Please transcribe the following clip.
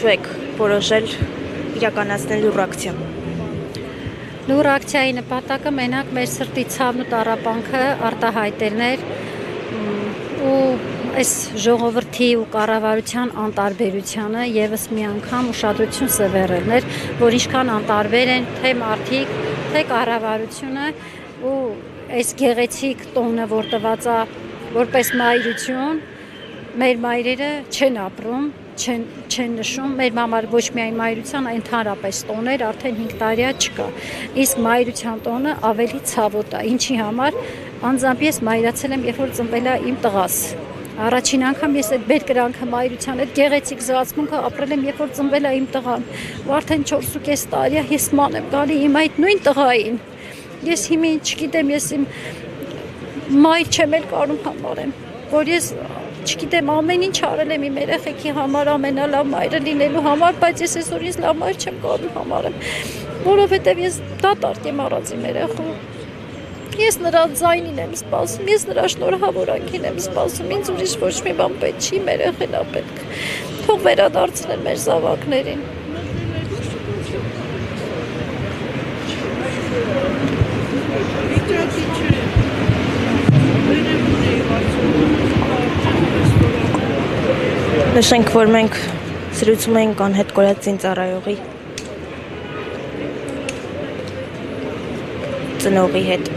ինչու եք որոշել իրականացնել լուռ ակցիա։ Լուռ ակցիայի նպատակը մենակ մեր սրտի ցավն ու տառապանքը արտահայտելն էր ու այս ժողովրդի ու կառավարության անտարբերությանը եւս մի անգամ ուշադրություն սևեռելն էր, որ ինչքան անտարբեր են թե մարդիկ, թե կառավարությունը ու այս գեղեցիկ տոնը, որ տված է որպես մայրություն, մեր մայրերը չեն ապրում, չեն նշում, մեր համար ոչ միայն մայրության, այլ ընդհանրապես տոներ արդեն 5 տարի չկա։ Իսկ մայրության տոնը ավելի ցավոտ է, ինչի համար անձամբ ես մայրացել եմ, երբ որ ծնվել է իմ տղաս։ Առաջին անգամ ես այդ բերկրանքը մայրության, այդ գեղեցիկ զգացմունքը ապրել եմ, երբ որ ծնվել է իմ տղան։ Ու արդեն 4.5 տարի է ես ման եմ գալի իմ այդ նույն տղային։ Ես հիմա չգիտեմ, ես իմ մայր չեմ էլ կարող համարեմ, որ ես չգիտեմ ամեն ինչ արել եմ իմ երեխեքի համար, ամենալավ մայրը լինելու համար, բայց ես այսօր ինձ լավ մայր չեմ կարող համարեմ, որովհետև ես դատարկ եմ առած իմ երեխու։ Ես նրա ձայնին եմ սպասում, ես նրա շնորհավորանքին եմ սպասում, ինձ ուրիշ ոչ մի բան պետք չի, մեր երեխեն ա պետք։ Թող վերադարձնել մեր զավակներին։ Նշենք, որ մենք զրուցում ենք անհետ կորած ծառայողի ծնողի հետ։